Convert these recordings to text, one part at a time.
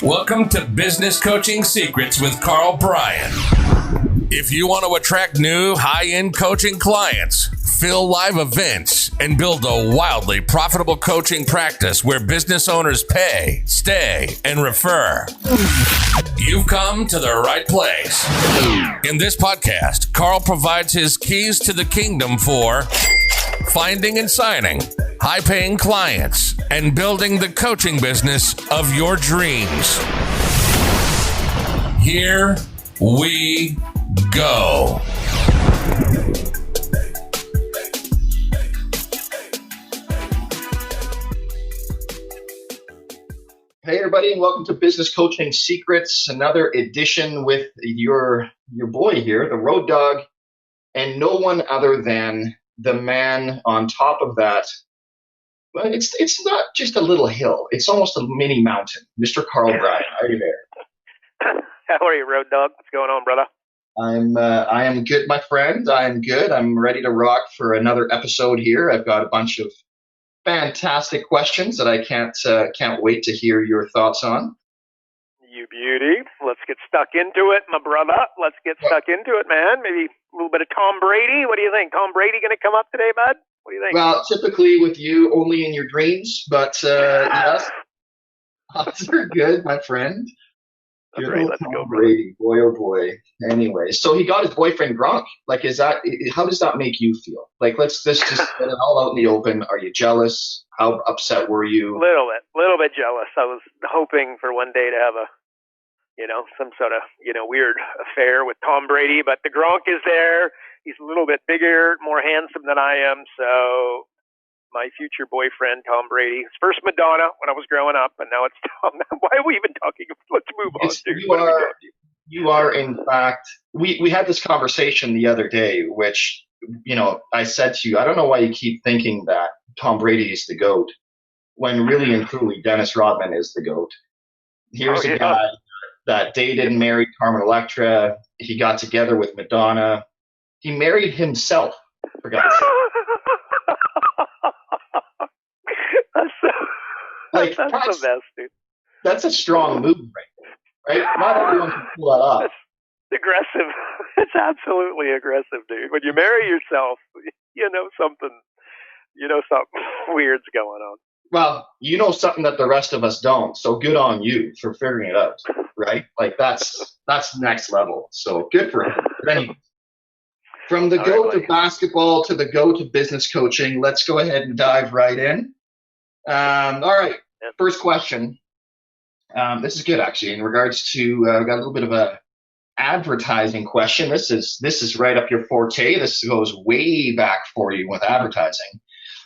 Welcome to Business Coaching Secrets with Karl Bryan. If you want to attract new high-end coaching clients, fill live events, and build a wildly profitable coaching practice where business owners pay, stay, and refer, you've come to the right place. In this podcast, Karl provides his keys to the kingdom for finding and signing high-paying clients and building the coaching business of your dreams. Here we go. Hey everybody, and welcome to Business Coaching Secrets, another edition with your boy here, the Road Dog, and no one other than the man on top of that. Well, it's not just a little hill; it's almost a mini mountain. Mr. Karl Bryan, are you there? How are you, Road Dog? What's going on, brother? I am good, my friend. I am good. I'm ready to rock for another episode here. I've got a bunch of fantastic questions that I can't wait to hear your thoughts on. You beauty. Let's get stuck into it, my brother. Let's get stuck into it, man. Maybe a little bit of Tom Brady. What do you think? Tom Brady going to come up today, bud? What do you think? Well, typically with you, only in your dreams, but yes, odds are good, my friend. That's right. Let's go, Brady. Boy, oh boy. Anyway, so he got his boyfriend Gronk. Like, how does that make you feel? Like, let's just get it all out in the open. Are you jealous? How upset were you? Little bit jealous. I was hoping for one day to have some sort of, weird affair with Tom Brady, but the Gronk is there. He's a little bit bigger, more handsome than I am. So my future boyfriend, Tom Brady, his first Madonna when I was growing up, and now it's Tom. Why are we even talking? Let's move on, dude. You are, in fact, we had this conversation the other day, which, I said to you, I don't know why you keep thinking that Tom Brady is the GOAT, when really and truly Dennis Rodman is the GOAT. Here's a guy that dated and married Carmen Electra. He got together with Madonna. He married himself, for God's sake. That's the best, dude. That's a strong move right? Not everyone can pull that off. It's aggressive. It's absolutely aggressive, dude. When you marry yourself, something weird's going on. Well, you know something that the rest of us don't. So good on you for figuring it out, right? Like that's next level. So good for him. But anyway, from the GOAT of basketball to the GOAT of business coaching, let's go ahead and dive right in. All right. First question. This is good, actually, in regards to, I've got a little bit of a advertising question. This is right up your forte. This goes way back for you with advertising.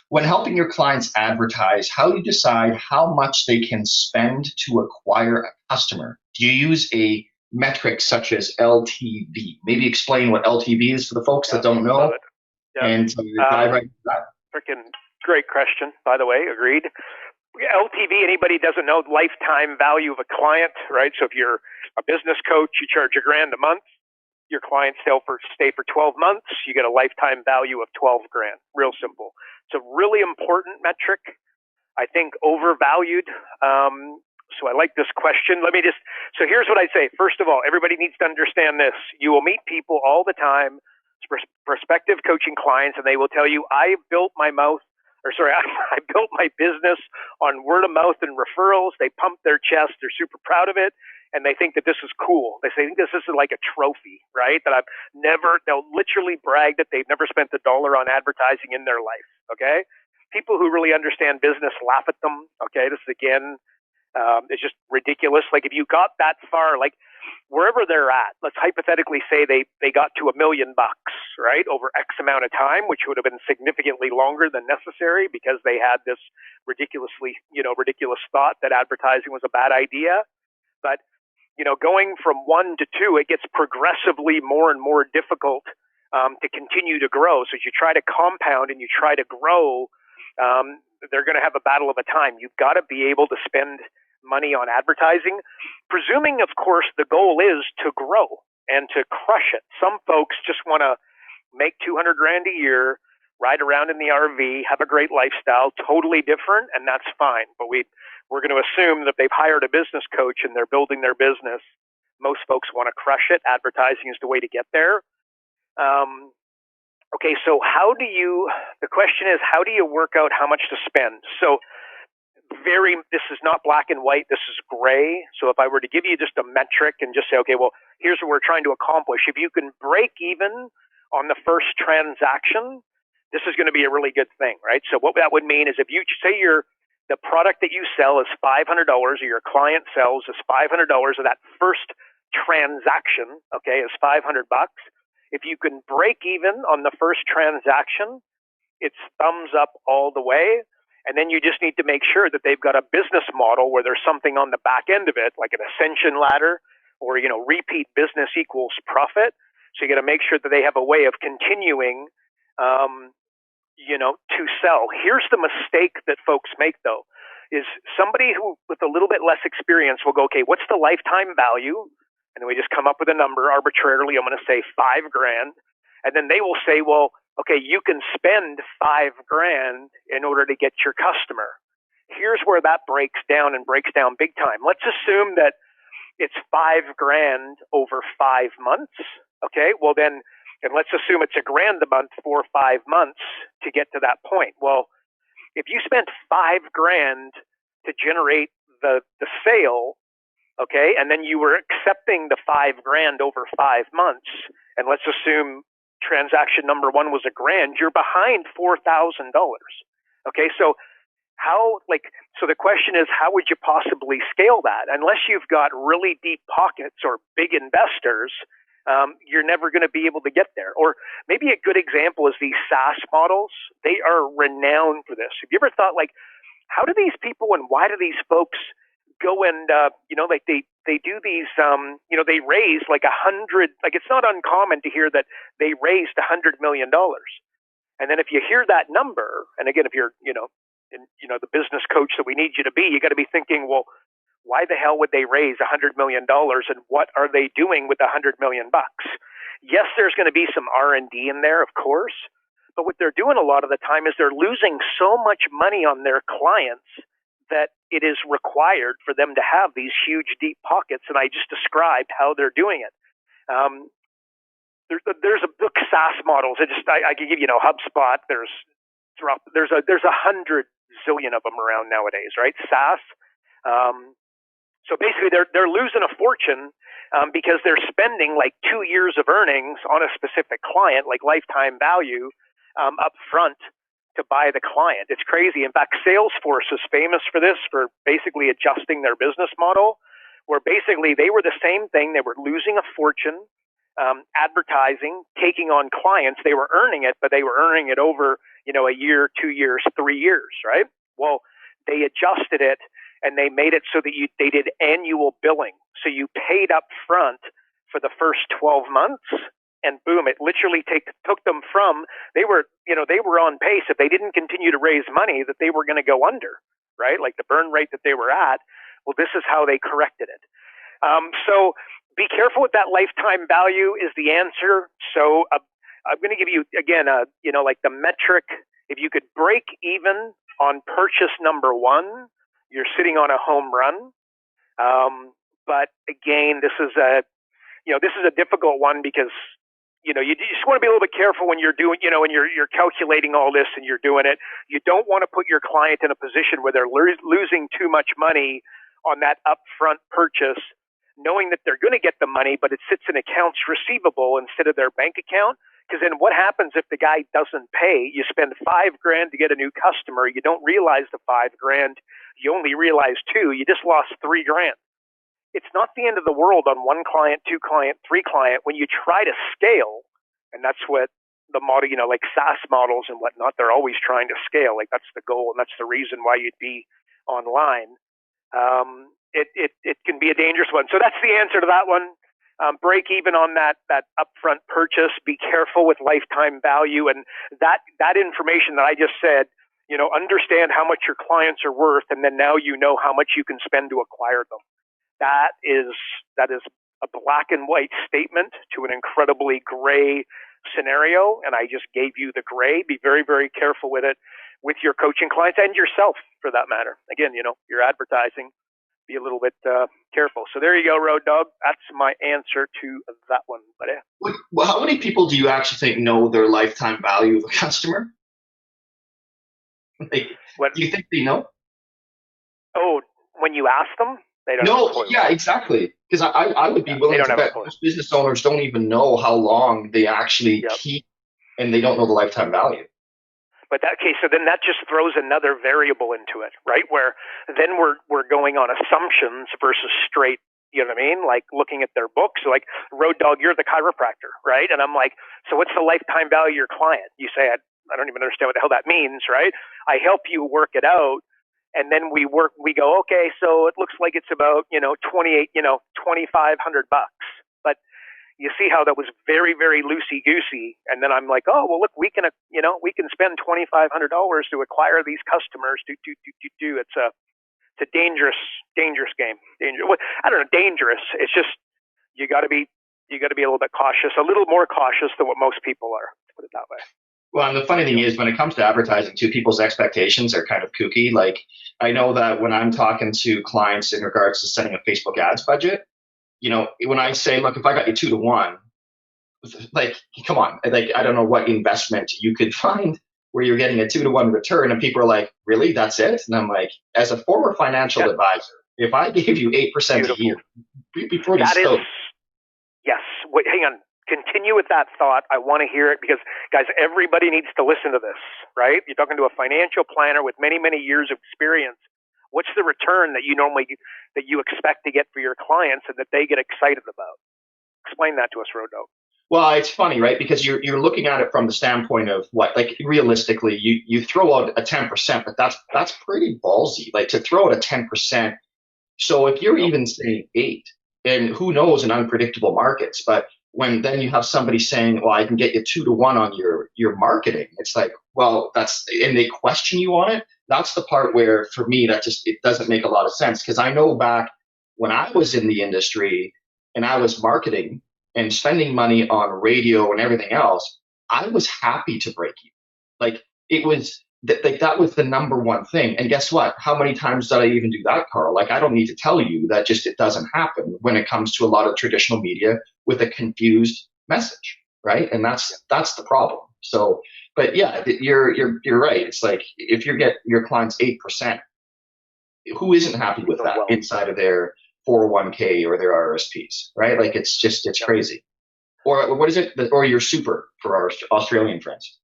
When helping your clients advertise, how do you decide how much they can spend to acquire a customer? Do you use a metric such as LTV? Maybe explain what LTV is for the folks that don't know. And dive right into that. Freaking great question, by the way. Agreed. LTV, anybody doesn't know, lifetime value of a client, right? So if you're a business coach, you charge $1,000 a month. Your clients stay for 12 months. You get a lifetime value of $12,000. Real simple. It's a really important metric. I think overvalued. So I like this question. So here's what I say. First of all, everybody needs to understand this. You will meet people all the time, prospective coaching clients, and they will tell you, I built my business on word of mouth and referrals. They pump their chest. They're super proud of it. And they think that this is cool. They think this is like a trophy, right? They'll literally brag that they've never spent $1 on advertising in their life, okay? People who really understand business laugh at them, okay? This is, again, it's just ridiculous. Like, if you got that far, like, wherever they're at, let's hypothetically say they got to $1 million, right, over X amount of time, which would have been significantly longer than necessary because they had this ridiculous thought that advertising was a bad idea. But going from 1 to 2, it gets progressively more and more difficult to continue to grow. So as you try to compound and you try to grow, they're going to have a battle of a time. You've got to be able to spend money on advertising, presuming, of course, the goal is to grow and to crush it. Some folks just want to make $200,000 a year, ride around in the RV, have a great lifestyle, totally different, and that's fine. But we're going to assume that they've hired a business coach and they're building their business. Most folks want to crush it. Advertising is the way to get there. Okay, so the question is, how do you work out how much to spend? So this is not black and white, this is gray. So if I were to give you just a metric and just say, okay, well, here's what we're trying to accomplish. If you can break even on the first transaction, this is going to be a really good thing, right? So what that would mean is if you say the product that you sell is $500 or your client sells is $500 of that first transaction, okay, is $500. If you can break even on the first transaction, it's thumbs up all the way. And then you just need to make sure that they've got a business model where there's something on the back end of it, like an ascension ladder or, repeat business equals profit. So you got to make sure that they have a way of continuing, to sell. Here's the mistake that folks make, though, is somebody who with a little bit less experience will go, okay, what's the lifetime value? And then we just come up with a number arbitrarily. I'm going to say $5,000. And then they will say, well, okay, you can spend $5,000 in order to get your customer. Here's where that breaks down big time. Let's assume that it's $5,000 over 5 months. Okay, well then, and let's assume it's $1,000 a month for 5 months to get to that point. Well, if you spent $5,000 to generate the sale, okay, and then you were accepting the $5,000 over 5 months, and let's assume transaction number one was $1,000, you're behind $4,000. Okay, so so the question is, how would you possibly scale that? Unless you've got really deep pockets or big investors, you're never going to be able to get there. Or maybe a good example is these SaaS models. They are renowned for this. Have you ever thought, how do these people and why do these folks go and, they do these, they raise it's not uncommon to hear that they raised $100 million. And then if you hear that number, and again, if you're, the business coach that we need you to be, you got to be thinking, well, why the hell would they raise $100 million and what are they doing with $100 million? Yes, there's going to be some R&D in there, of course, but what they're doing a lot of the time is they're losing so much money on their clients that it is required for them to have these huge, deep pockets. And I just described how they're doing it. There's a book, SaaS models. I can give HubSpot. There's 100 zillion of them around nowadays, right? SaaS. So basically, they're losing a fortune because they're spending 2 years of earnings on a specific client, like lifetime value, up front to buy the client. It's crazy. In fact, Salesforce is famous for this, for basically adjusting their business model, where basically they were the same thing. They were losing a fortune, advertising, taking on clients. They were earning it, but they were earning it over, a year, 2 years, 3 years, right? Well, they adjusted it and they made it so that they did annual billing. So you paid up front for the first 12 months. And boom, it literally took them from, they were on pace. If they didn't continue to raise money, that they were going to go under, right? Like the burn rate that they were at. Well, this is how they corrected it. So be careful with that lifetime value is the answer. So I'm going to give you, again, the metric. If you could break even on purchase number one, you're sitting on a home run. But again, this is a difficult one because you just want to be a little bit careful when you're doing, when you're calculating all this and you're doing it. You don't want to put your client in a position where they're losing too much money on that upfront purchase, knowing that they're going to get the money, but it sits in accounts receivable instead of their bank account. Because then what happens if the guy doesn't pay? You spend $5,000 to get a new customer. You don't realize the $5,000. You only realize $2,000. You just lost $3,000. It's not the end of the world on 1 client, 2 client, 3 client. When you try to scale, and that's what the model, like SaaS models and whatnot, they're always trying to scale. Like that's the goal, and that's the reason why you'd be online. It can be a dangerous one. So that's the answer to that one. Break even on that upfront purchase. Be careful with lifetime value, and that information that I just said. Understand how much your clients are worth, and then now you know how much you can spend to acquire them. That is a black and white statement to an incredibly gray scenario, and I just gave you the gray. Be very, very careful with it, with your coaching clients and yourself for that matter. Again, your advertising, be a little bit careful. So there you go, Road Dog. That's my answer to that one. But Well, how many people do you actually think know their lifetime value of a customer? Like, do you think they know? Oh, when you ask them, they don't have a clue. Yeah, exactly. Because I would be willing to bet most business owners don't even know how long they actually keep, and they don't know the lifetime value. But so then that just throws another variable into it, right? Where then we're going on assumptions versus straight, you know what I mean? Like looking at their books, like, Road Dog, you're the chiropractor, right? And I'm like, so what's the lifetime value of your client? You say, I don't even understand what the hell that means, right? I help you work it out. And then we go, okay, so it looks like it's about, $2,500. But you see how that was very, very loosey-goosey. And then I'm like, oh, well, look, we can spend $2,500 to acquire these customers. It's a dangerous game. I don't know, dangerous. It's just, you got to be a little bit cautious, a little more cautious than what most people are, to put it that way. Well, and the funny thing is, when it comes to advertising too, people's expectations are kind of kooky. Like, I know that when I'm talking to clients in regards to setting a Facebook ads budget, when I say, look, if I got you 2-to-1, like, come on, like, I don't know what investment you could find where you're getting a 2-to-1 return. And people are like, really? That's it? And I'm like, as a former financial advisor, if I gave you 8% a year, you'd be pretty stoked. Yes. Wait, hang on. Continue with that thought. I want to hear it because, guys, everybody needs to listen to this, right? You're talking to a financial planner with many, many years of experience. What's the return that you expect to get for your clients and that they get excited about? Explain that to us, Rodo. Well, it's funny, right? Because you're looking at it from the standpoint of what, like, realistically, you throw out a 10%, but that's pretty ballsy. Like, to throw out a 10%. So if you're even saying 8, and who knows in unpredictable markets, but when then you have somebody saying, well, I can get you 2-to-1 on your marketing, it's like, well, and they question you on it. That's the part where, for me, it doesn't make a lot of sense. Because I know back when I was in the industry and I was marketing and spending money on radio and everything else, I was happy to break even. Like, it was that was the number one thing. And guess what? How many times did I even do that, Carl? Like, I don't need to tell you that it doesn't happen when it comes to a lot of traditional media with a confused message, right? And that's the problem. So, but yeah, you're right. It's like, if you get your clients 8%, who isn't happy with that inside of their 401k or their RSPs, right? Like, it's crazy. Or what is it? Or your super for our Australian friends.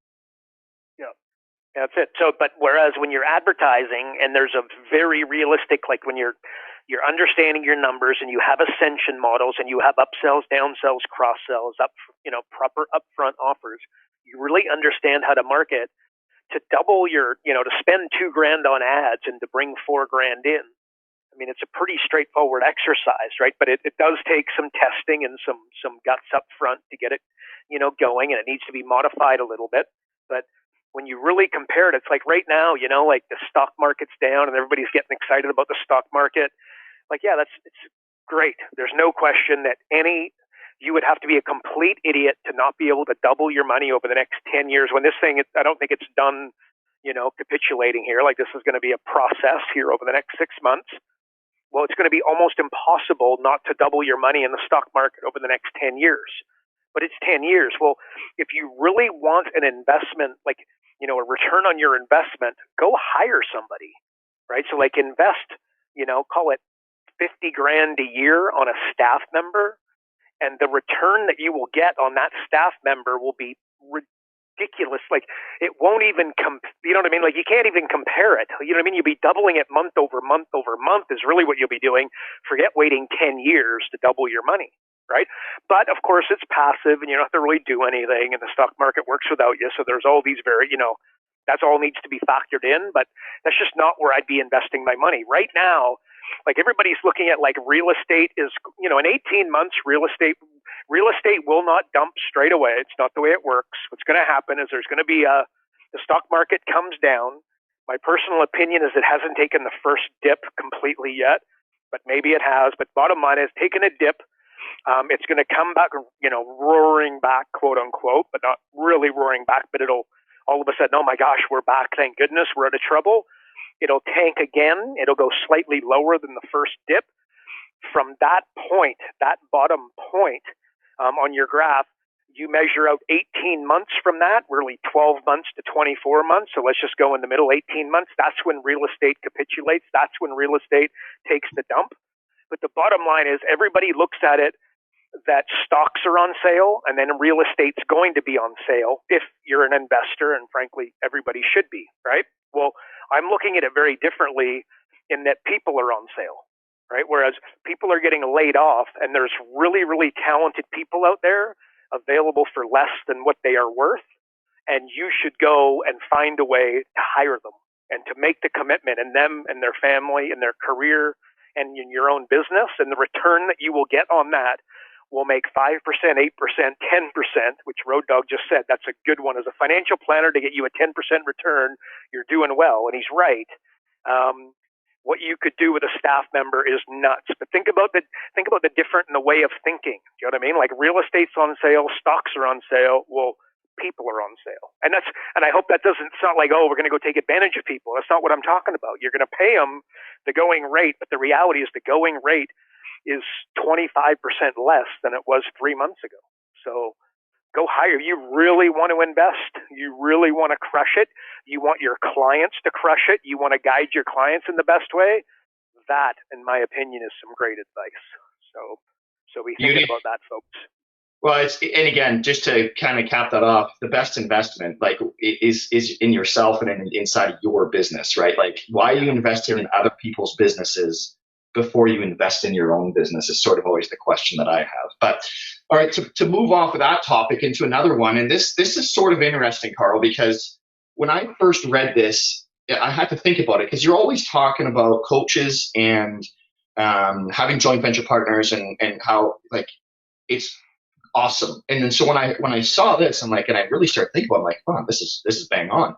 That's it. So, but whereas when you're advertising and there's a very realistic, like when you're understanding your numbers and you have ascension models and you have upsells, downsells, cross sells, proper upfront offers, you really understand how to market to double to spend $2,000 on ads and to bring $4,000 in. I mean, it's a pretty straightforward exercise, right? But it does take some testing and some guts up front to get it, going, and it needs to be modified a little bit. But when you really compare it, it's like right now, like the stock market's down and everybody's getting excited about the stock market. Like, yeah, it's great. There's no question that you would have to be a complete idiot to not be able to double your money over the next 10 years when this thing, I don't think it's done, capitulating here. Like, this is going to be a process here over the next 6 months. Well, it's going to be almost impossible not to double your money in the stock market over the next 10 years. But it's 10 years. Well, if you really want an investment, like, a return on your investment, go hire somebody, right? So, like, invest, call it $50,000 a year on a staff member, and the return that you will get on that staff member will be ridiculous. Like, it won't even you know what I mean? Like, you can't even compare it. You know what I mean? You'll be doubling it month over month over month is really what you'll be doing. Forget waiting 10 years to double your money. Right. But of course, it's passive and you don't have to really do anything. And the stock market works without you. So there's all these that's all needs to be factored in. But that's just not where I'd be investing my money right now. Like, everybody's looking at, like, real estate is, in 18 months, real estate will not dump straight away. It's not the way it works. What's going to happen is there's going to be the stock market comes down. My personal opinion is it hasn't taken the first dip completely yet, but maybe it has. But bottom line is taken a dip. It's going to come back, roaring back, quote unquote, but not really roaring back, but it'll all of a sudden, oh my gosh, we're back. Thank goodness we're out of trouble. It'll tank again. It'll go slightly lower than the first dip. From that point, that bottom point on your graph, you measure out 18 months from that, really 12 months to 24 months. So let's just go in the middle, 18 months. That's when real estate capitulates. That's when real estate takes the dump. But the bottom line is everybody looks at it that stocks are on sale and then real estate's going to be on sale if you're an investor, and frankly, everybody should be, right? Well, I'm looking at it very differently in that people are on sale, right? Whereas people are getting laid off and there's really, really talented people out there available for less than what they are worth, and you should go and find a way to hire them and to make the commitment in them and their family and their career and in your own business, and the return that you will get on that will make 5%, 8%, 10%, which Road Dogg just said. That's a good one. As a financial planner, to get you a 10% return, you're doing well. And he's right. What you could do with a staff member is nuts. But think about the different in the way of thinking. Do you know what I mean? Like real estate's on sale, stocks are on sale. Well, people are on sale. And I hope that doesn't sound like, oh, we're going to go take advantage of people. That's not what I'm talking about. You're going to pay them the going rate, but the reality is the going rate is 25% less than it was 3 months ago. So go higher. You really want to invest. You really want to crush it. You want your clients to crush it. You want to guide your clients in the best way. That, in my opinion, is some great advice. So be thinking about that, folks. Well, and again, just to kind of cap that off, the best investment is in yourself and inside of your business, right? Like, why are you investing in other people's businesses before you invest in your own business is sort of always the question that I have. But all right, to move off of that topic into another one, and this is sort of interesting, Karl, because when I first read this, I had to think about it, because you're always talking about coaches and having joint venture partners and how like it's awesome. And then so when I saw this, I'm like, and I really started thinking about it, I'm like, wow, this is bang on.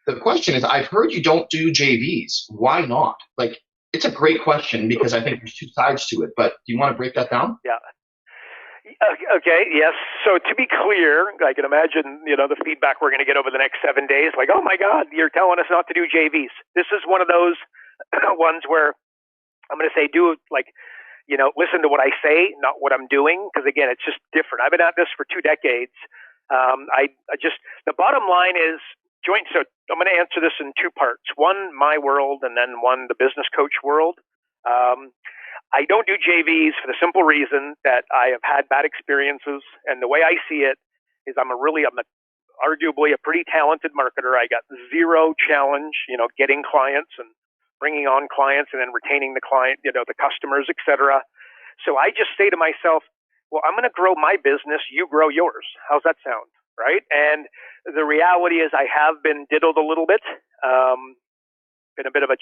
The question is, I've heard you don't do JVs. Why not? Like, it's a great question because I think there's two sides to it, but do you want to break that down? Yeah. Okay. Yes. So to be clear, I can imagine, the feedback we're going to get over the next 7 days, like, oh my God, you're telling us not to do JVs. This is one of those ones where I'm going to say, listen to what I say, not what I'm doing. Because again, it's just different. I've been at this for 2 decades. The bottom line is joint. So I'm going to answer this in 2 parts. One, my world, and then one, the business coach world. I don't do JVs for the simple reason that I have had bad experiences. And the way I see it is I'm arguably a pretty talented marketer. I got zero challenge, getting clients and bringing on clients and then retaining the client, the customers, et cetera. So I just say to myself, well, I'm going to grow my business. You grow yours. How's that sound? Right. And the reality is I have been diddled a little bit, been a bit of a,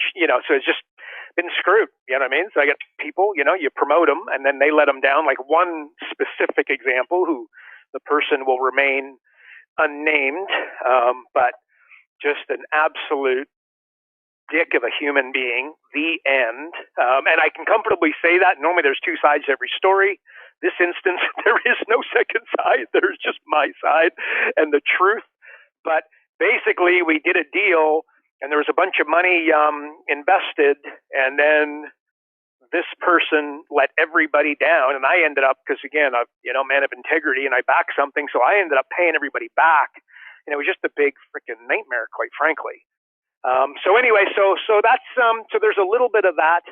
so it's just been screwed. You know what I mean? So I get people, you promote them and then they let them down. Like one specific example who the person will remain unnamed, but just an absolute dick of a human being, the end. And I can comfortably say that. Normally there's 2 sides to every story. This instance, there is no second side. There's just my side and the truth. But basically we did a deal and there was a bunch of money invested, and then this person let everybody down, and I ended up, because again, I'm man of integrity, and I back something, so I ended up paying everybody back, and it was just a big freaking nightmare, quite frankly. So anyway, so that's so there's a little bit of that.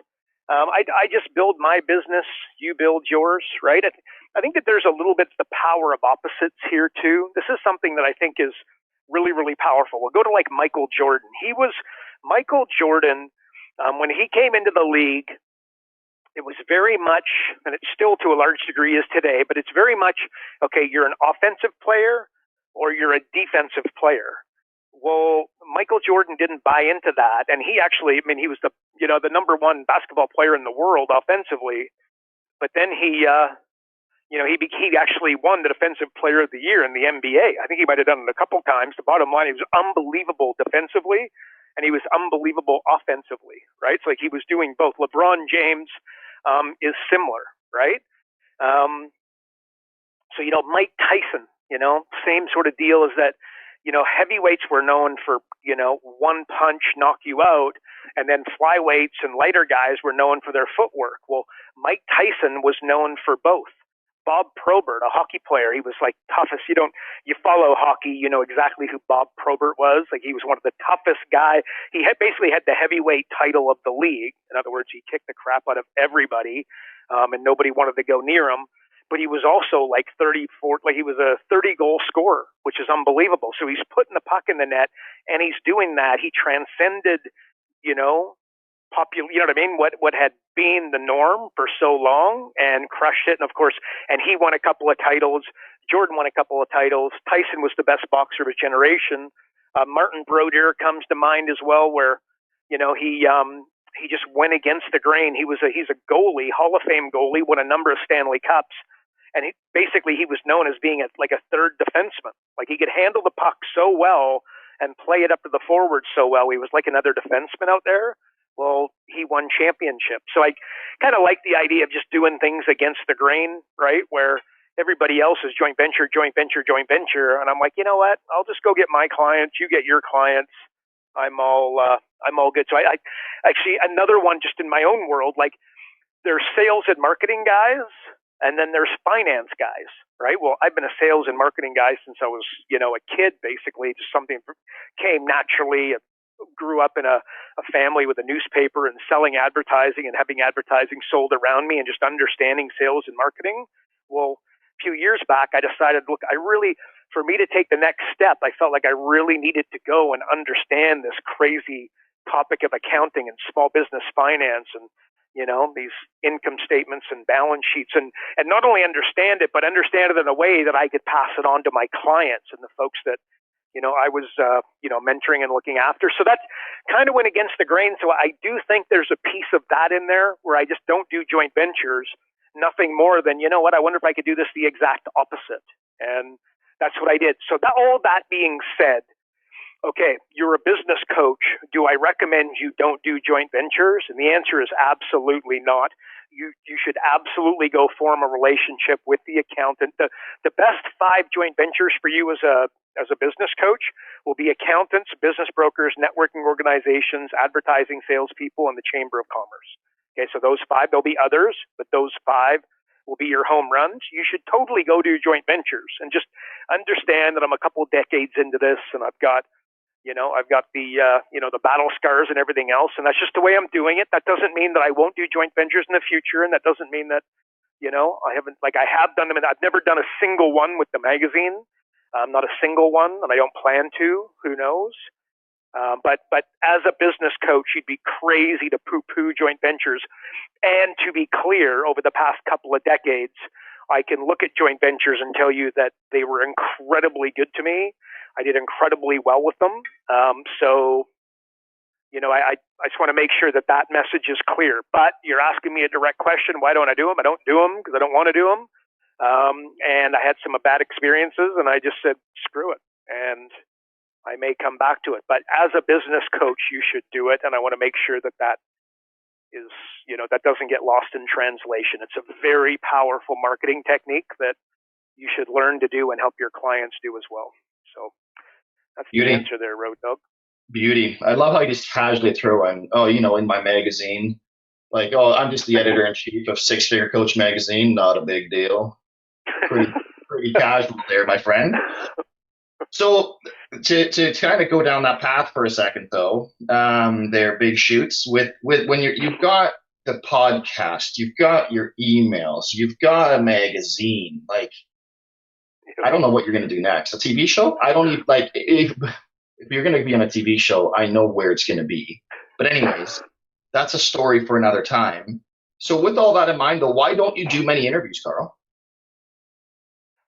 I just build my business, you build yours, right? I think that there's a little bit the power of opposites here too. This is something that I think is really, really powerful. We'll go to like Michael Jordan. Michael Jordan, when he came into the league, it was very much, and it's still to a large degree is today, but it's very much, okay, you're an offensive player or you're a defensive player. Well, Michael Jordan didn't buy into that. And he actually, he was the number 1 basketball player in the world offensively, but then he actually won the Defensive Player of the Year in the NBA. I think he might have done it a couple times. The bottom line, he was unbelievable defensively, and he was unbelievable offensively, right? So like he was doing both. LeBron James is similar, right? So, Mike Tyson, same sort of deal as that, heavyweights were known for, one punch knock you out, and then flyweights and lighter guys were known for their footwork. Well, Mike Tyson was known for both. Bob Probert, a hockey player, he was like toughest. You follow hockey, you know exactly who Bob Probert was. Like, he was one of the toughest guy. He basically had the heavyweight title of the league. In other words, he kicked the crap out of everybody, and nobody wanted to go near him. But he was also like he was a 30-goal scorer, which is unbelievable. So he's putting the puck in the net, and he's doing that. He transcended, you know what I mean? What had been the norm for so long, and crushed it. And of course, and he won a couple of titles. Jordan won a couple of titles. Tyson was the best boxer of his generation. Martin Brodeur comes to mind as well, where, he just went against the grain. He's a goalie, Hall of Fame goalie, won a number of Stanley Cups. And he was known as being like a third defenseman. Like, he could handle the puck so well and play it up to the forwards so well. He was like another defenseman out there. Well, he won championships. So I kind of like the idea of just doing things against the grain, right? Where everybody else is joint venture. And I'm like, you know what? I'll just go get my clients. You get your clients. I'm all good. So I actually, another one just in my own world, like, there's sales and marketing guys, and then there's finance guys, right? Well, I've been a sales and marketing guy since I was, a kid, basically. Just something came naturally. Grew up in a family with a newspaper and selling advertising and having advertising sold around me and just understanding sales and marketing. Well, a few years back, I decided, look, for me to take the next step, I felt like I really needed to go and understand this crazy topic of accounting and small business finance and, these income statements and balance sheets, and not only understand it, but understand it in a way that I could pass it on to my clients and the folks that, I was, mentoring and looking after. So that kind of went against the grain. So I do think there's a piece of that in there where I just don't do joint ventures, nothing more than, I wonder if I could do this the exact opposite. And that's what I did. So all that being said, okay, you're a business coach. Do I recommend you don't do joint ventures? And the answer is absolutely not. You should absolutely go form a relationship with the accountant. The best 5 joint ventures for you as a business coach will be accountants, business brokers, networking organizations, advertising salespeople, and the Chamber of Commerce. Okay, so those 5, there'll be others, but those 5 will be your home runs. You should totally go do joint ventures and just understand that I'm a couple of decades into this, and I've got the battle scars and everything else. And that's just the way I'm doing it. That doesn't mean that I won't do joint ventures in the future. And that doesn't mean that, I have done them, and I've never done a single one with the magazine. Not a single one, and I don't plan to, who knows? But as a business coach, you'd be crazy to poo-poo joint ventures. And to be clear, over the past couple of decades, I can look at joint ventures and tell you that they were incredibly good to me. I did incredibly well with them. I just want to make sure that message is clear. But you're asking me a direct question. Why don't I do them? I don't do them because I don't want to do them. And I had some bad experiences, and I just said, screw it. And I may come back to it. But as a business coach, you should do it. And I want to make sure that is, that doesn't get lost in translation. It's a very powerful marketing technique that you should learn to do and help your clients do as well. So that's the answer there, Road Dog. Beauty. I love how you just casually throw in, in my magazine, like, I'm just the editor-in-chief of Six Figure Coach magazine. Not a big deal. Pretty casual there, my friend. So to kind of go down that path for a second, though, they're big shoots with when you've got the podcast, you've got your emails, you've got a magazine. Like, I don't know what you're going to do next. A TV show? I don't even if you're going to be on a TV show, I know where it's going to be. But anyways, that's a story for another time. So with all that in mind, though, why don't you do many interviews, Karl?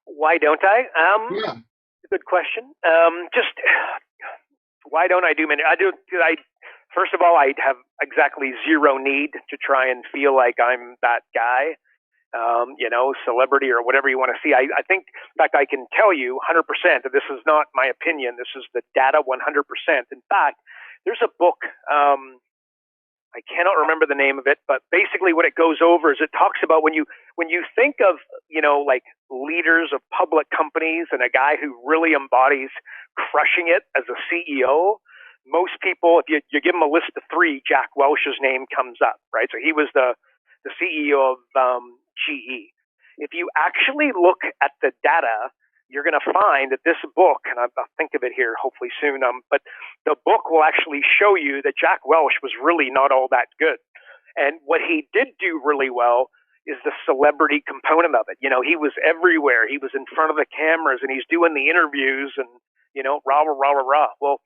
Why don't I? Yeah. Good question. Just why don't I do many? First of all, I have exactly zero need to try and feel like I'm that guy, celebrity or whatever you want to see. I think, in fact, I can tell you 100% that this is not my opinion. This is the data 100%. In fact, there's a book I cannot remember the name of it, but basically what it goes over is it talks about when you think of, like leaders of public companies and a guy who really embodies crushing it as a CEO, most people, if you give them a list of three, Jack Welch's name comes up, right? So he was the CEO of GE. If you actually look at the data, you're going to find that this book, and I'll think of it here hopefully soon, but the book will actually show you that Jack Welch was really not all that good. And what he did do really well is the celebrity component of it. He was everywhere. He was in front of the cameras and he's doing the interviews and, rah, rah, rah, rah, rah. Well,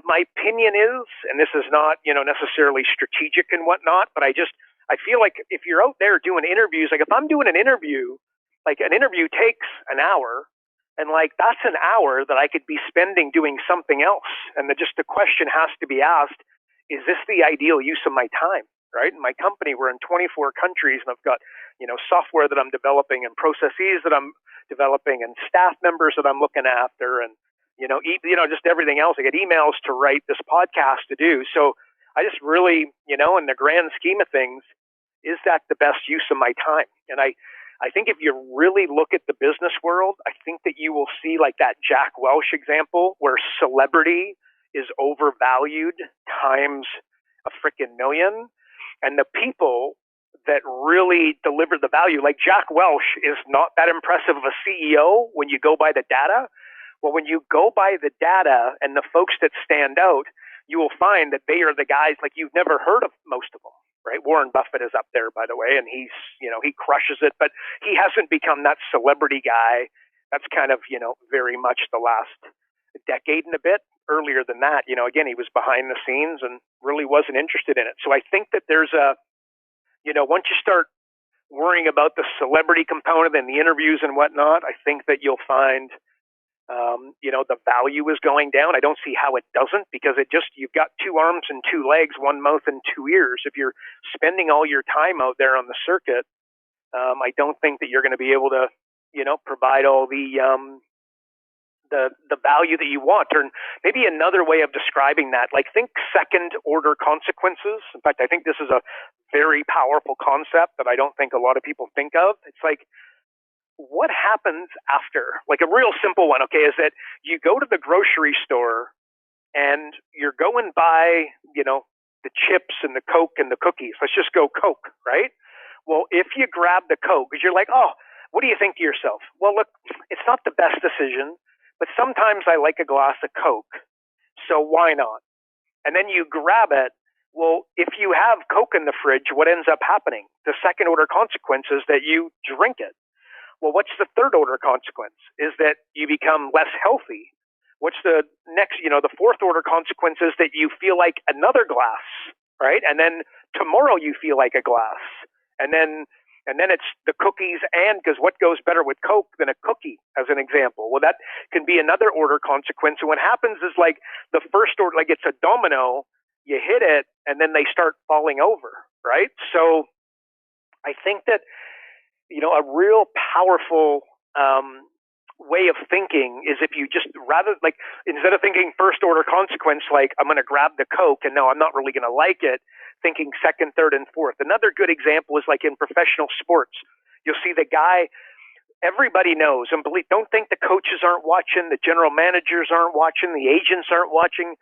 my opinion is, and this is not, necessarily strategic and whatnot, but I feel like if you're out there doing interviews, like if I'm doing an interview, like an interview takes an hour, and like that's an hour that I could be spending doing something else. And the question has to be asked, is this the ideal use of my time, right? In my company, we're in 24 countries and I've got, software that I'm developing and processes that I'm developing and staff members that I'm looking after and, just everything else. I get emails to write, this podcast to do. So I just really, in the grand scheme of things, is that the best use of my time? And I think if you really look at the business world, I think that you will see like that Jack Welch example where celebrity is overvalued times a freaking million. And the people that really deliver the value, like Jack Welch is not that impressive of a CEO when you go by the data. Well, when you go by the data and the folks that stand out, you will find that they are the guys like you've never heard of most of them. Right, Warren Buffett is up there, by the way, and he's, he crushes it, but he hasn't become that celebrity guy. That's kind of, very much the last decade and a bit. Earlier than that, again, he was behind the scenes and really wasn't interested in it. So I think that there's once you start worrying about the celebrity component and the interviews and whatnot, I think that you'll find the value is going down. I don't see how it doesn't, because you've got two arms and two legs, one mouth and two ears. If you're spending all your time out there on the circuit, I don't think that you're going to be able to, provide all the value that you want. Or maybe another way of describing that, like think second order consequences. In fact, I think this is a very powerful concept that I don't think a lot of people think of. It's like, what happens after? Like a real simple one, okay, is that you go to the grocery store and you're going by, the chips and the Coke and the cookies. Let's just go Coke, right? Well, if you grab the Coke, because you're like, oh, what do you think to yourself? Well, look, it's not the best decision, but sometimes I like a glass of Coke, so why not? And then you grab it. Well, if you have Coke in the fridge, what ends up happening? The second order consequence is that you drink it. Well, what's the third order consequence? Is that you become less healthy. What's the next, the fourth order consequence is that you feel like another glass, right? And then tomorrow you feel like a glass. And then it's the cookies, and because what goes better with Coke than a cookie, as an example? Well, that can be another order consequence. And what happens is like the first order, like it's a domino, you hit it and then they start falling over, right? So I think that, a real powerful way of thinking is if you just instead of thinking first order consequence, like I'm going to grab the Coke and no, I'm not really going to like it, thinking second, third, and fourth. Another good example is like in professional sports. You'll see the guy, everybody knows, and don't think the coaches aren't watching, the general managers aren't watching, the agents aren't watching.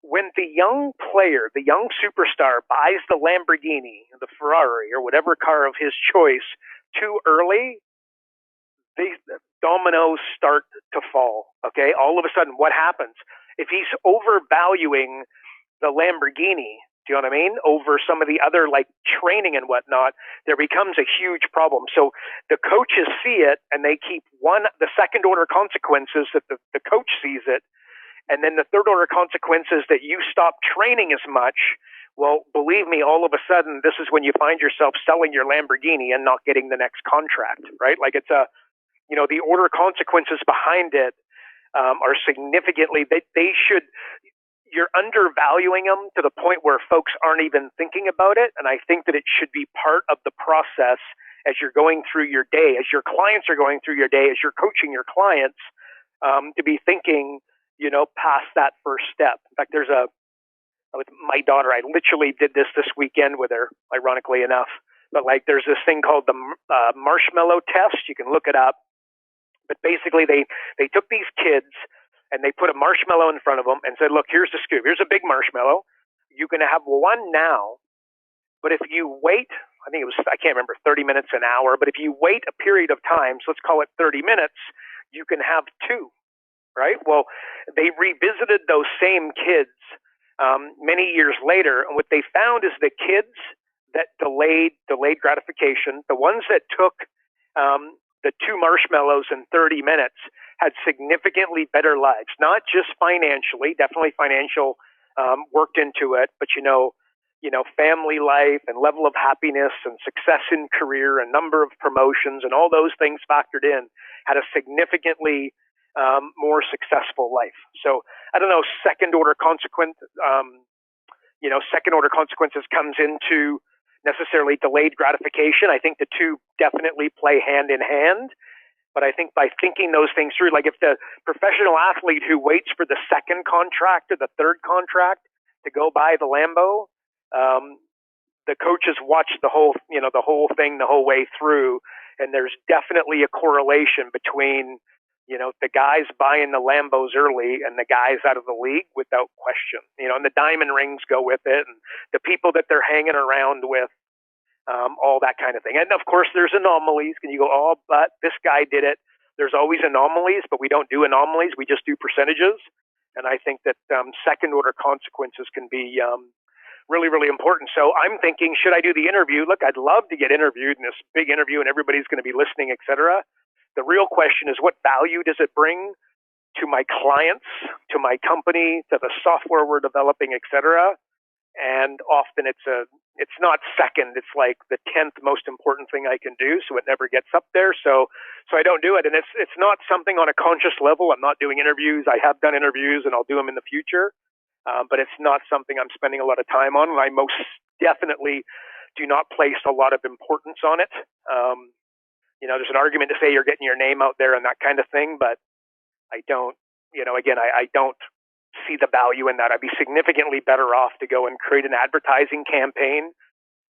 When the young player, the young superstar buys the Lamborghini, the Ferrari, or whatever car of his choice too early, the dominoes start to fall, okay? All of a sudden, what happens? If he's overvaluing the Lamborghini, do you know what I mean, over some of the other like training and whatnot, there becomes a huge problem. So the coaches see it and they keep the second order consequences that the coach sees it. And then the third order consequences that you stop training as much. Well, believe me, all of a sudden, this is when you find yourself selling your Lamborghini and not getting the next contract, right? Like it's the order consequences behind it are significantly, you're undervaluing them to the point where folks aren't even thinking about it. And I think that it should be part of the process as you're going through your day, as your clients are going through your day, as you're coaching your clients, to be thinking, past that first step. In fact, there's a with my daughter. I literally did this weekend with her, ironically enough. But like, there's this thing called the marshmallow test. You can look it up. But basically, they took these kids and they put a marshmallow in front of them and said, "Look, here's the scoop. Here's a big marshmallow. You can have one now, but if you wait, I can't remember, 30 minutes, an hour. But if you wait a period of time, so let's call it 30 minutes, you can have two." Right? Well, they revisited those same kids many years later, and what they found is the kids that delayed gratification, the ones that took the two marshmallows in 30 minutes, had significantly better lives. Not just financially, definitely financial worked into it, but family life and level of happiness and success in career and number of promotions and all those things factored in, had a significantly more successful life. So I don't know, second order consequences comes into necessarily delayed gratification. I think the two definitely play hand in hand. But I think by thinking those things through, like if the professional athlete who waits for the second contract or the third contract to go buy the Lambo, the coaches watch the whole thing the whole way through, and there's definitely a correlation between the guys buying the Lambos early and the guys out of the league without question. And the diamond rings go with it, and the people that they're hanging around with, all that kind of thing. And of course, there's anomalies. Can you go, "Oh, but this guy did it"? There's always anomalies, but we don't do anomalies. We just do percentages. And I think that second order consequences can be really, really important. So I'm thinking, should I do the interview? Look, I'd love to get interviewed in this big interview and everybody's going to be listening, et cetera. The real question is, what value does it bring to my clients, to my company, to the software we're developing, et cetera? And often it's not second, it's like the 10th most important thing I can do, so it never gets up there. So I don't do it. And it's not something on a conscious level. I'm not doing interviews. I have done interviews and I'll do them in the future. But it's not something I'm spending a lot of time on. And I most definitely do not place a lot of importance on it. There's an argument to say you're getting your name out there and that kind of thing, but I don't, I don't see the value in that. I'd be significantly better off to go and create an advertising campaign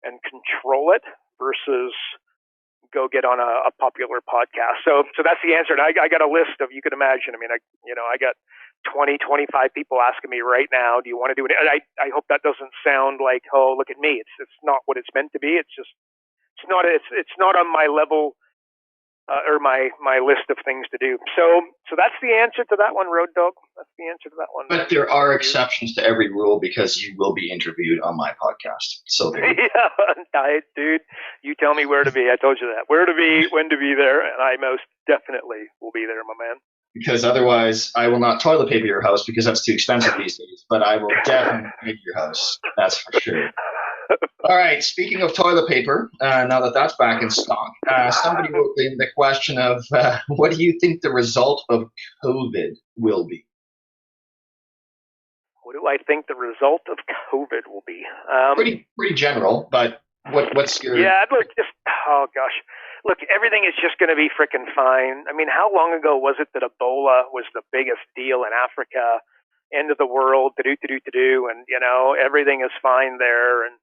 and control it versus go get on a popular podcast. So that's the answer. And I got a list of, you can imagine, I got 20, 25 people asking me right now, do you want to do it? And I hope that doesn't sound like, oh, look at me. It's not what it's meant to be. It's not on my level or my list of things to do. So that's the answer to that one, Road Dog. That's the answer to that one. But there are exceptions to every rule because you will be interviewed on my podcast. So yeah, dude, you tell me where to be. I told you that. Where to be, when to be there, and I most definitely will be there, my man. Because otherwise, I will not toilet paper your house because that's too expensive these days. But I will definitely paper your house. That's for sure. All right. Speaking of toilet paper, now that that's back in stock, somebody wrote in the question of what do you think the result of COVID will be? What do I think the result of COVID will be? Pretty general, but what's your? Yeah, look, oh gosh, look, everything is just going to be freaking fine. I mean, how long ago was it that Ebola was the biggest deal in Africa, end of the world, to-do, and everything is fine there, and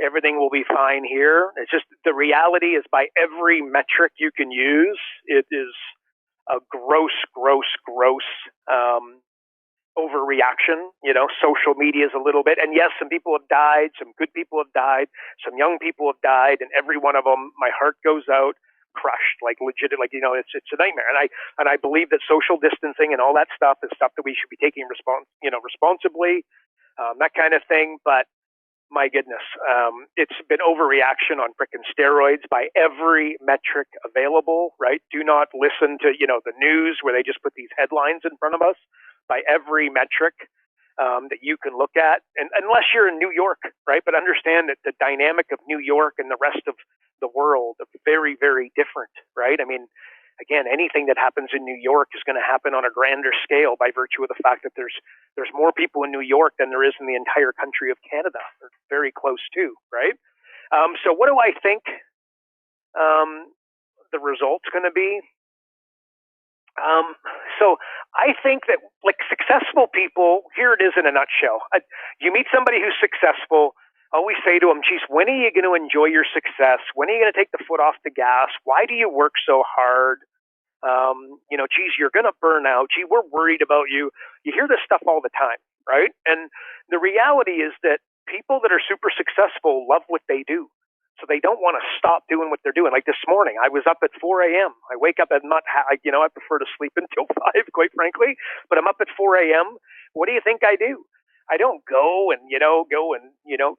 everything will be fine here. It's just the reality is, by every metric you can use, it is a gross overreaction. Social media is a little bit, and yes, some people have died, some good people have died, some young people have died, and every one of them, my heart goes out, crushed, like legit, like it's a nightmare. And I believe that social distancing and all that stuff is stuff that we should be taking responsibly, that kind of thing. But my goodness, it's been overreaction on frickin' steroids by every metric available, right? Do not listen to, the news where they just put these headlines in front of us. By every metric that you can look at, and unless you're in New York, right? But understand that the dynamic of New York and the rest of the world are very, very different, right? I mean, again, anything that happens in New York is going to happen on a grander scale by virtue of the fact that there's more people in New York than there is in the entire country of Canada. They're very close too, right? So what do I think the result's going to be? So I think that like successful people, here it is in a nutshell. You meet somebody who's successful, always say to them, geez, when are you going to enjoy your success? When are you going to take the foot off the gas? Why do you work so hard? Geez, you're going to burn out. Gee, we're worried about you. You hear this stuff all the time, right? And the reality is that people that are super successful love what they do. So they don't want to stop doing what they're doing. Like this morning, I was up at 4 a.m. I wake up at I prefer to sleep until 5, quite frankly, but I'm up at 4 a.m. What do you think I do? I don't go and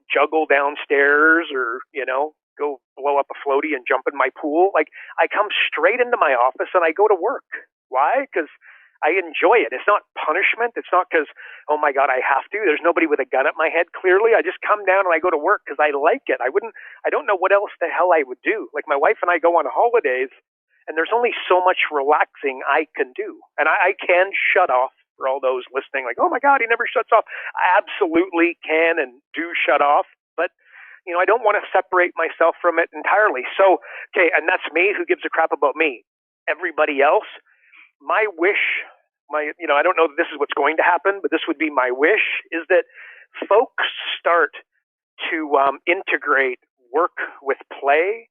juggle downstairs or, go blow up a floaty and jump in my pool. Like I come straight into my office and I go to work. Why? Because I enjoy it. It's not punishment. It's not because, oh my God, I have to. There's nobody with a gun at my head, clearly. I just come down and I go to work because I like it. I don't know what else the hell I would do. Like my wife and I go on holidays and there's only so much relaxing I can do. And I can shut off for all those listening like, oh my God, he never shuts off. I absolutely can and do shut off. But I don't want to separate myself from it entirely. So, okay, and that's me. Who gives a crap about me? Everybody else. My wish, I don't know that this is what's going to happen, but this would be my wish, is that folks start to integrate work with play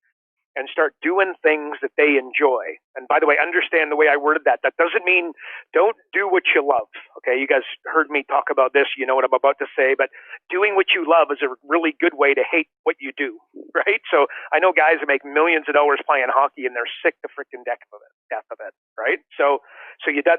and start doing things that they enjoy. And by the way, understand the way I worded that. That doesn't mean don't do what you love. Okay, you guys heard me talk about this. You know what I'm about to say. But doing what you love is a really good way to hate what you do, right? So I know guys who make millions of dollars playing hockey and they're sick to freaking death of it, right? So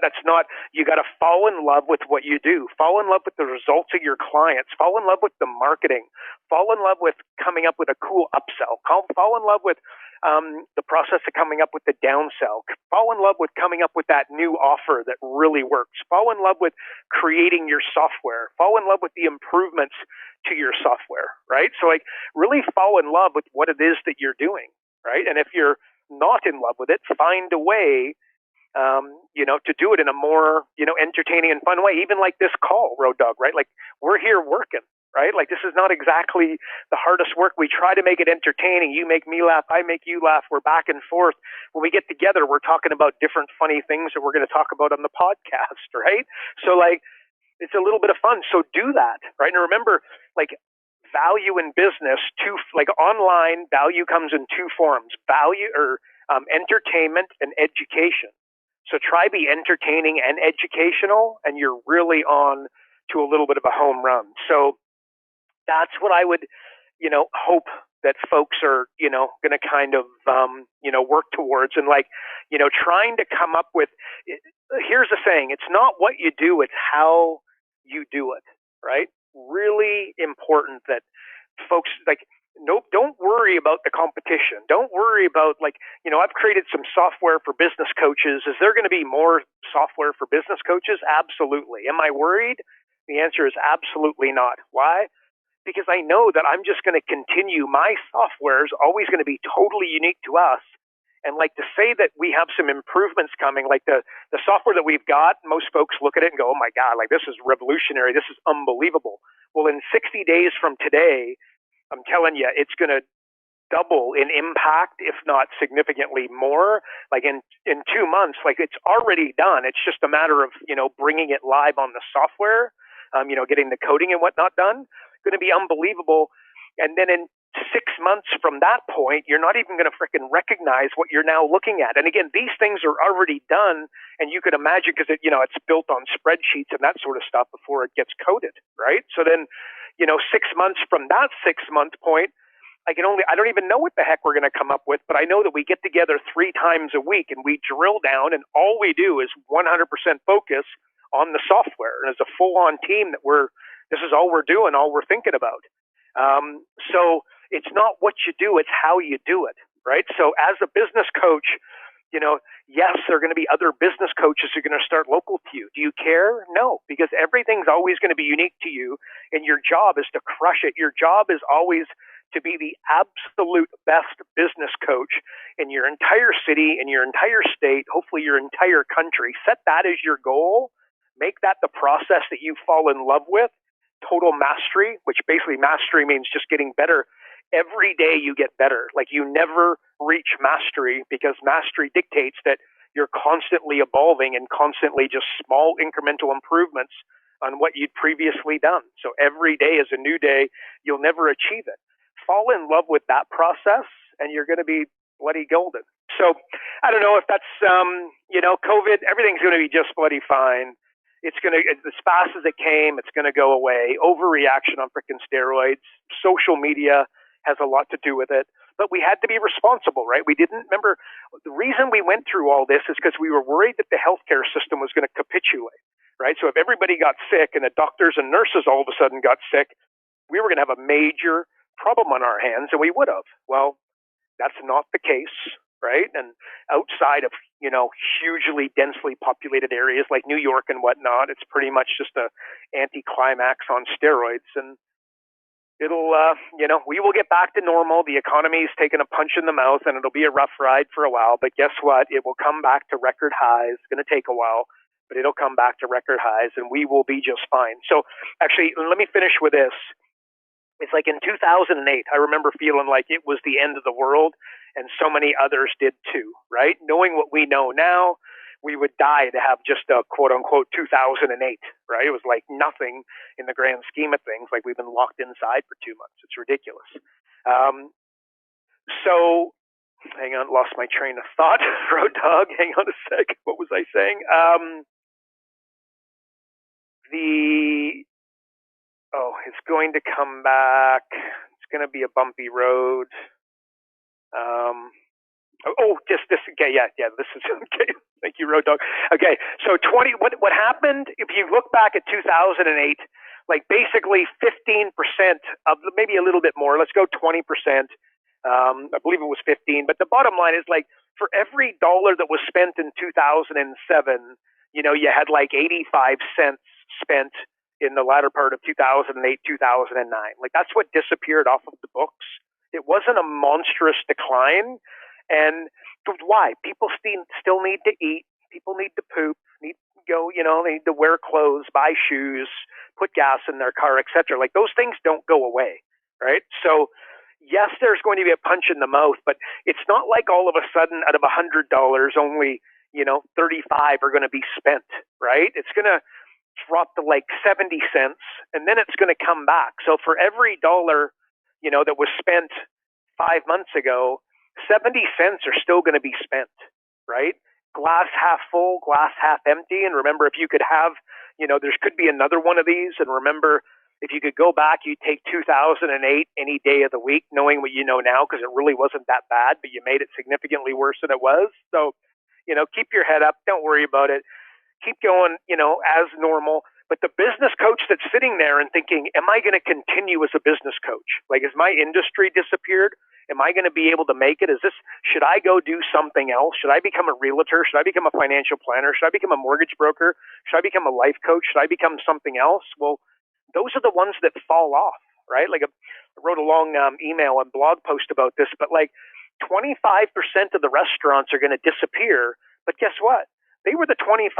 that's not, you got to fall in love with what you do. Fall in love with the results of your clients. Fall in love with the marketing. Fall in love with coming up with a cool upsell. Fall in love with the process of coming up with the downsell. Fall in love with coming up with that new offer that really works. Fall in love with creating your software. Fall in love with the improvements to your software, right? So like really fall in love with what it is that you're doing, right? And if you're not in love with it, find a way to do it in a more, entertaining and fun way, even like this call, Road Dog, right? Like we're here working, right? Like this is not exactly the hardest work. We try to make it entertaining. You make me laugh. I make you laugh. We're back and forth. When we get together, we're talking about different funny things that we're going to talk about on the podcast, right? So like, it's a little bit of fun. So do that, right? And remember, like value in business, like online, value comes in two forms, value or entertainment and education. So try be entertaining and educational, and you're really on to a little bit of a home run. So that's what I would, hope that folks are, going to kind of, work towards. And like, trying to come up with, here's the saying, it's not what you do, it's how you do it, right? Really important that folks don't worry about the competition. Don't worry about I've created some software for business coaches. Is there going to be more software for business coaches? Absolutely. Am I worried? The answer is absolutely not. Why? Because I know that I'm just going to continue. My software is always going to be totally unique to us. And like to say that we have some improvements coming, like the software that we've got, most folks look at it and go, oh my God, like this is revolutionary. This is unbelievable. Well, in 60 days from today, I'm telling you, it's going to double in impact, if not significantly more. Like in 2 months, like it's already done. It's just a matter of, bringing it live on the software, getting the coding and whatnot done. Going to be unbelievable. And then in 6 months from that point, you're not even going to freaking recognize what you're now looking at. And again, these things are already done, and you could imagine because it's built on spreadsheets and that sort of stuff before it gets coded, right? So then, 6 months from that 6 month point, I don't even know what the heck we're going to come up with, but I know that we get together 3 times a week and we drill down, and all we do is 100% focus on the software. And as a full-on team this is all we're doing, all we're thinking about. So it's not what you do, it's how you do it, right? So as a business coach, yes, there are going to be other business coaches who are going to start local to you. Do you care? No, because everything's always going to be unique to you, and your job is to crush it. Your job is always to be the absolute best business coach in your entire city, in your entire state, hopefully your entire country. Set that as your goal. Make that the process that you fall in love with. Total mastery, which basically mastery means just getting better. Every day you get better. Like you never reach mastery because mastery dictates that you're constantly evolving and constantly just small incremental improvements on what you'd previously done. So every day is a new day. You'll never achieve it. Fall in love with that process and you're going to be bloody golden. So I don't know if that's, COVID, everything's going to be just bloody fine. It's going to, as fast as it came, it's going to go away. Overreaction on freaking steroids. Social media has a lot to do with it. But we had to be responsible, right? We didn't remember the reason we went through all this is because we were worried that the healthcare system was going to capitulate, right? So if everybody got sick and the doctors and nurses all of a sudden got sick, we were going to have a major problem on our hands, and we would have. Well, that's not the case, right? And outside of, hugely densely populated areas like New York and whatnot, it's pretty much just a anticlimax on steroids. And it'll, we will get back to normal. The economy's taken a punch in the mouth, and it'll be a rough ride for a while. But guess what? It will come back to record highs. It's going to take a while, but it'll come back to record highs, and we will be just fine. So actually, let me finish with this. It's like in 2008, I remember feeling like it was the end of the world, and so many others did too, right? Knowing what we know now, we would die to have just a quote-unquote 2008, right? It was like nothing in the grand scheme of things, like we've been locked inside for 2 months. It's ridiculous. So, hang on, lost my train of thought. Road dog, hang on a sec. What was I saying? It's going to come back. It's going to be a bumpy road. Okay, this is okay. Thank you, Road Dog. Okay, so what happened, if you look back at 2008, like basically 15% of, maybe a little bit more, let's go 20%, I believe it was 15, but the bottom line is like for every dollar that was spent in 2007, you had like 85 cents spent in the latter part of 2008, 2009. Like that's what disappeared off of the books. It wasn't a monstrous decline. And why? People still need to eat. People need to poop, need to go, they need to wear clothes, buy shoes, put gas in their car, etc. Like those things don't go away, right? So yes, there's going to be a punch in the mouth, but it's not like all of a sudden out of $100, only, 35 are going to be spent, right? It's going to drop to like 70 cents and then it's going to come back. So for every dollar, that was spent 5 months ago, 70 cents are still going to be spent, right? Glass half full, glass half empty. And remember, if you could have, there could be another one of these. And remember, if you could go back, you'd take 2008 any day of the week, knowing what you know now, because it really wasn't that bad, but you made it significantly worse than it was. So, keep your head up. Don't worry about it. Keep going, as normal. But the business coach that's sitting there and thinking, am I going to continue as a business coach? Like, has my industry disappeared? Am I going to be able to make it? Should I go do something else? Should I become a realtor? Should I become a financial planner? Should I become a mortgage broker? Should I become a life coach? Should I become something else? Well, those are the ones that fall off, right? Like I wrote a long email and blog post about this, but like 25% of the restaurants are going to disappear. But guess what? They were the 25%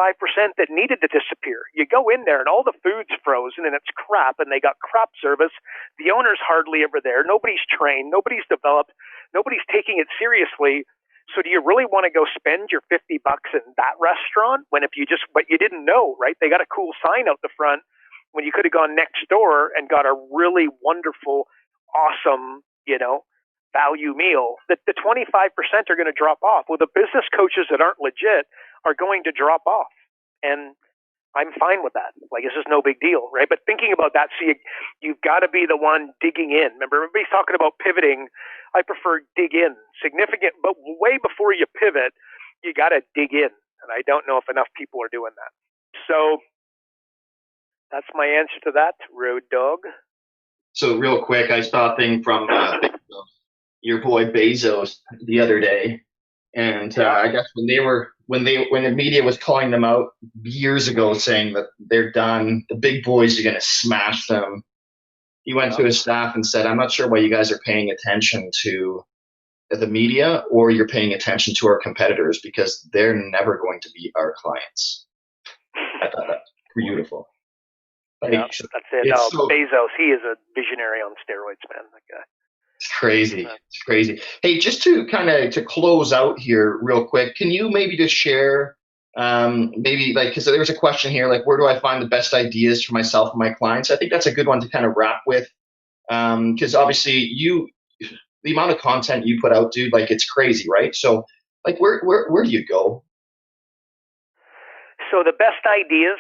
that needed to disappear. You go in there and all the food's frozen and it's crap and they got crap service. The owner's hardly ever there. Nobody's trained. Nobody's developed. Nobody's taking it seriously. So do you really want to go spend your $50 in that restaurant but you didn't know, right? They got a cool sign out the front when you could have gone next door and got a really wonderful, awesome, value meal. That the 25% are going to drop off. Well, the business coaches that aren't legit are going to drop off. And I'm fine with that. Like, it's just no big deal, right? But thinking about that, you've got to be the one digging in. Remember, everybody's talking about pivoting. I prefer dig in. Significant, but way before you pivot, you got to dig in. And I don't know if enough people are doing that. So that's my answer to that, Road Dog. So real quick, I saw a thing from your boy Bezos the other day. And I guess when the media was calling them out years ago, saying that they're done, the big boys are going to smash them, he went to his staff and said, "I'm not sure why you guys are paying attention to the media or you're paying attention to our competitors, because they're never going to be our clients." I thought that's beautiful. That's it. Bezos, he is a visionary on steroids, man. That guy. It's crazy. It's crazy. Hey, just to kind of to close out here real quick, can you maybe just share maybe like because there's a question here like where do I find the best ideas for myself and my clients? I think that's a good one to kind of wrap with because obviously the amount of content you put out, dude, like it's crazy, right? So like where do you go? So the best ideas.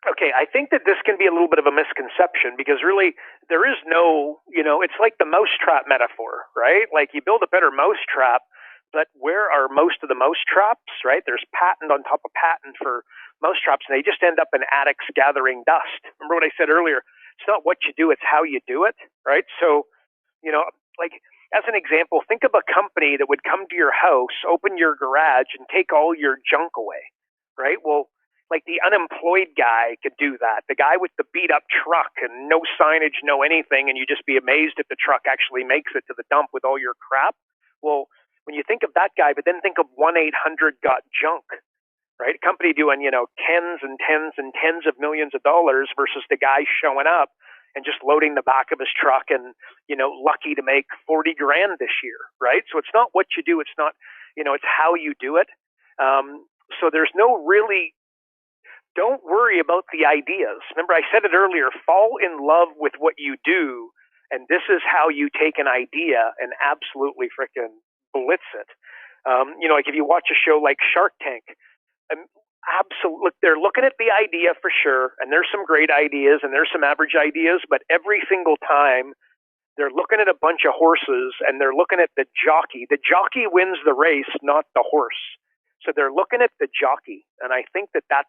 Okay, I think that this can be a little bit of a misconception because really there is no, it's like the mousetrap metaphor, right? Like you build a better mousetrap, but where are most of the mousetraps, right? There's patent on top of patent for mousetraps, and they just end up in attics gathering dust. Remember what I said earlier? It's not what you do, it's how you do it, right? So, like as an example, think of a company that would come to your house, open your garage, and take all your junk away, right? Well, like the unemployed guy could do that. The guy with the beat up truck and no signage, no anything, and you just be amazed if the truck actually makes it to the dump with all your crap. Well, when you think of that guy, but then think of 1-800-GOT-JUNK, right? A company doing, tens and tens and tens of millions of dollars versus the guy showing up and just loading the back of his truck and, lucky to make 40 grand this year, right? So it's not what you do. It's not, it's how you do it. So there's no really, don't worry about the ideas. Remember, I said it earlier, fall in love with what you do, and this is how you take an idea and absolutely freaking blitz it. Like if you watch a show like Shark Tank, absolutely, they're looking at the idea for sure, and there's some great ideas and there's some average ideas, but every single time they're looking at a bunch of horses and they're looking at the jockey. The jockey wins the race, not the horse. So they're looking at the jockey, and I think that that's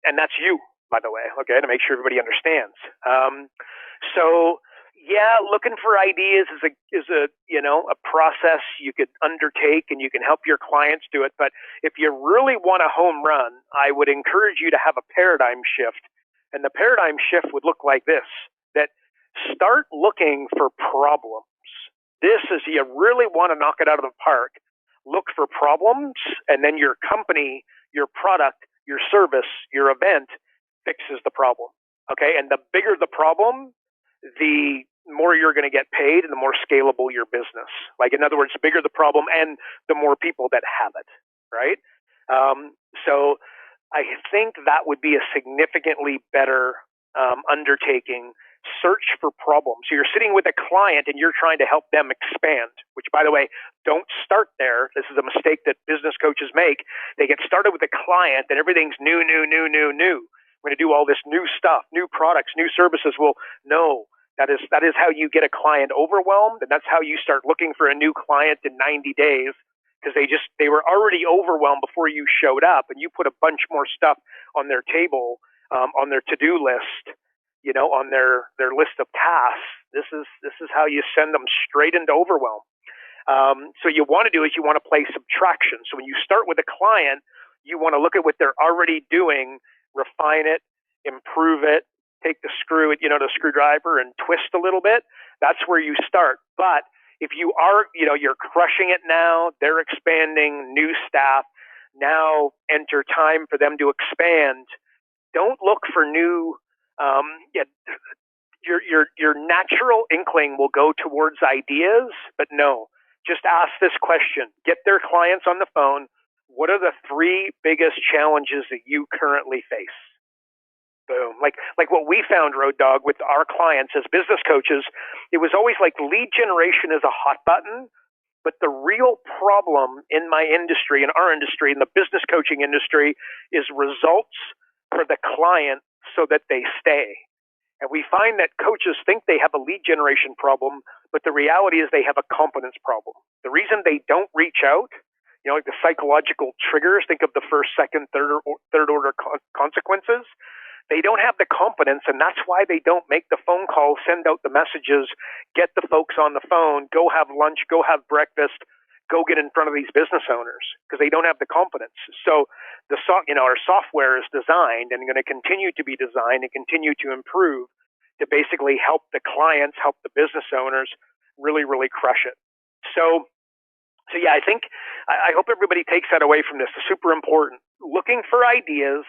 and that's you, by the way, okay, to make sure everybody understands. So yeah, looking for ideas is a process you could undertake, and you can help your clients do it. But if you really want a home run, I would encourage you to have a paradigm shift, and the paradigm shift would look like this: that start looking for problems. This is, you really want to knock it out of the park. Look for problems, and then your company, your product, your service, your event fixes the problem. Okay, and the bigger the problem, the more you're going to get paid and the more scalable your business. Like, in other words, the bigger the problem and the more people that have it, right? So I think that would be a significantly better undertaking. Search for problems. So you're sitting with a client and you're trying to help them expand, which, by the way, don't start there. This is a mistake that business coaches make. They get started with a client and everything's new. We're going to do all this new stuff, new products, new services. Well, no, that is how you get a client overwhelmed, and that's how you start looking for a new client in 90 days, because they were already overwhelmed before you showed up, and you put a bunch more stuff on their table, on their to-do list, on their list of tasks. This is how you send them straight into overwhelm. So you want to do is you want to play subtraction. So when you start with a client, you want to look at what they're already doing, refine it, improve it, take the screwdriver and twist a little bit. That's where you start. But if you are, you're crushing it now, they're expanding, new staff, now enter time for them to expand. Don't look for new, your natural inkling will go towards ideas, but no, just ask this question. Get their clients on the phone. What are the 3 biggest challenges that you currently face? Boom. Like what we found, Road Dog, with our clients as business coaches, it was always like lead generation is a hot button, but the real problem in my industry, in our industry, in the business coaching industry, is results for the client so that they stay. And we find that coaches think they have a lead generation problem, but the reality is they have a competence problem. The reason they don't reach out, like the psychological triggers, think of the first, second, third order consequences. They don't have the competence, and that's why they don't make the phone calls, send out the messages, get the folks on the phone, go have lunch, go have breakfast, go get in front of these business owners, because they don't have the competence. So our software is designed and going to continue to be designed and continue to improve to basically help the clients, help the business owners really, really crush it. So yeah, I hope everybody takes that away from this. It's super important. Looking for ideas.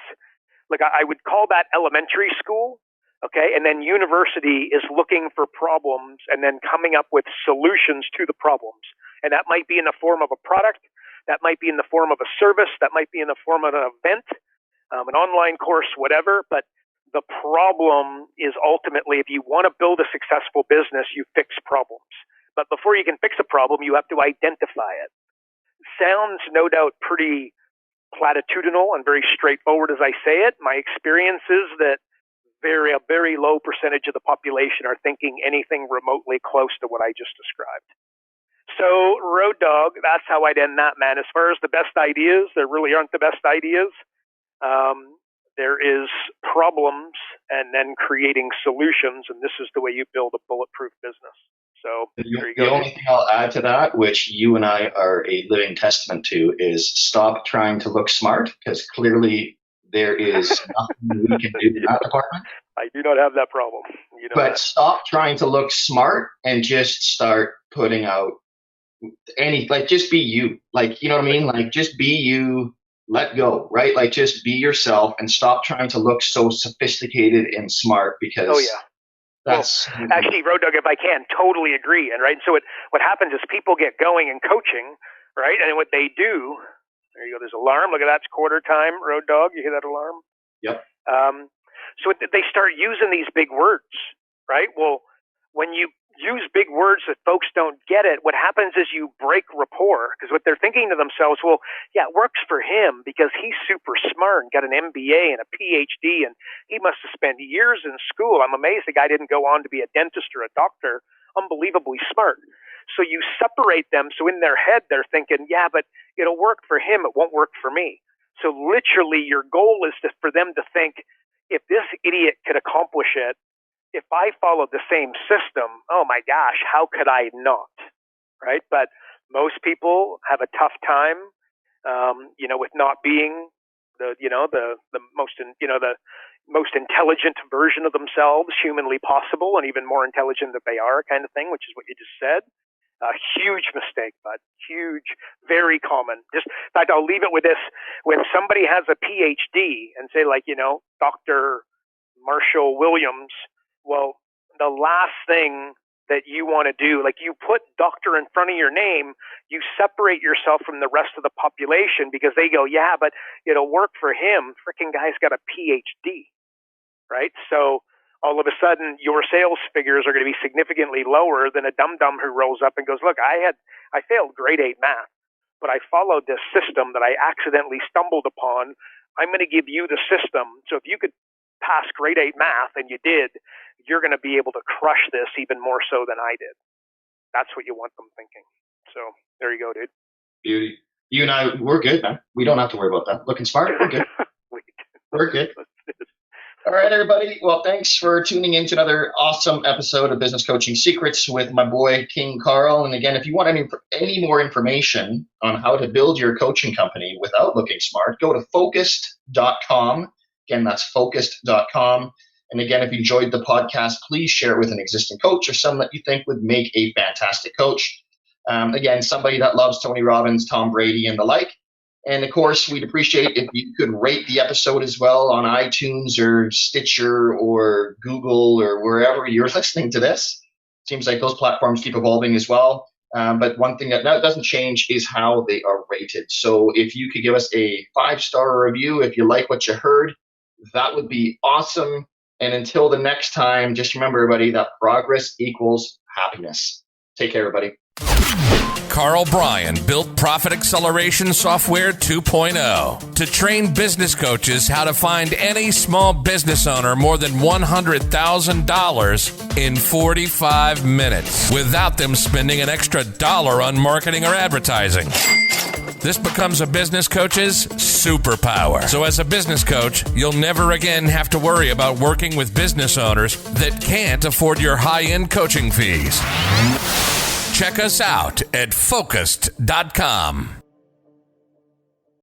Like I would call that elementary school. Okay, and then university is looking for problems and then coming up with solutions to the problems. And that might be in the form of a product, that might be in the form of a service, that might be in the form of an event, an online course, whatever. But the problem is ultimately, if you want to build a successful business, you fix problems. But before you can fix a problem, you have to identify it. Sounds no doubt pretty platitudinal and very straightforward as I say it. My experience is that a very low percentage of the population are thinking anything remotely close to what I just described. So, Road Dog, that's how I'd end that, man. As far as the best ideas, there really aren't the best ideas. There is problems and then creating solutions, and this is the way you build a bulletproof business. So there you go. The only thing I'll add to that, which you and I are a living testament to, is stop trying to look smart, because clearly there is nothing we can do in that department. I do not have that problem. But stop trying to look smart and just start putting out just be you. Like, you know what I mean? Like, just be you, let go, right? Like, just be yourself and stop trying to look so sophisticated and smart, because that's... Well, actually, Road Dog, if I can, totally agree. And right, so what happens is people get going in coaching, right? And what they do... There you go. There's alarm. Look at that. It's quarter time, Road Dog. You hear that alarm? Yep. So they start using these big words, right? Well, when you use big words that folks don't get it, what happens is you break rapport, because what they're thinking to themselves, well, yeah, it works for him because he's super smart and got an MBA and a PhD, and he must have spent years in school. I'm amazed the guy didn't go on to be a dentist or a doctor. Unbelievably smart. So you separate them. So in their head, they're thinking, yeah, but it'll work for him. It won't work for me. So literally your goal is for them to think, if this idiot could accomplish it, if I followed the same system, oh my gosh, how could I not? Right? But most people have a tough time, with not being the most intelligent version of themselves humanly possible, and even more intelligent than they are, kind of thing, which is what you just said. A huge mistake, but huge, very common. In fact, I'll leave it with this. When somebody has a PhD and say, like, Dr. Marshall Williams, well, the last thing that you want to do, like, you put doctor in front of your name, you separate yourself from the rest of the population, because they go, yeah, but it'll work for him. Freaking guy's got a PhD, right? So all of a sudden your sales figures are going to be significantly lower than a dum-dum who rolls up and goes, look, I failed grade 8 math, but I followed this system that I accidentally stumbled upon. I'm going to give you the system. So if you could pass grade 8 math, and you did, you're going to be able to crush this even more so than I did. That's what you want them thinking. So there you go, dude. Beauty. You and I, we're good, man. We don't have to worry about that. Looking smart, we're good. We're good. All right, everybody. Well, thanks for tuning in to another awesome episode of Business Coaching Secrets with my boy, King Karl. And again, if you want any more information on how to build your coaching company without looking smart, go to focused.com. Again, that's focused.com. And again, if you enjoyed the podcast, please share it with an existing coach or someone that you think would make a fantastic coach. Again, somebody that loves Tony Robbins, Tom Brady, and the like. And of course, we'd appreciate if you could rate the episode as well on iTunes or Stitcher or Google or wherever you're listening to this. Seems like those platforms keep evolving as well. But one thing that doesn't change is how they are rated. So if you could give us a 5-star review, if you like what you heard, that would be awesome. And until the next time, just remember, everybody, that progress equals happiness. Take care, everybody. Karl Bryan built Profit Acceleration Software 2.0 to train business coaches how to find any small business owner more than $100,000 in 45 minutes without them spending an extra dollar on marketing or advertising. This becomes a business coach's superpower. So as a business coach, you'll never again have to worry about working with business owners that can't afford your high-end coaching fees. Check us out at focused.com.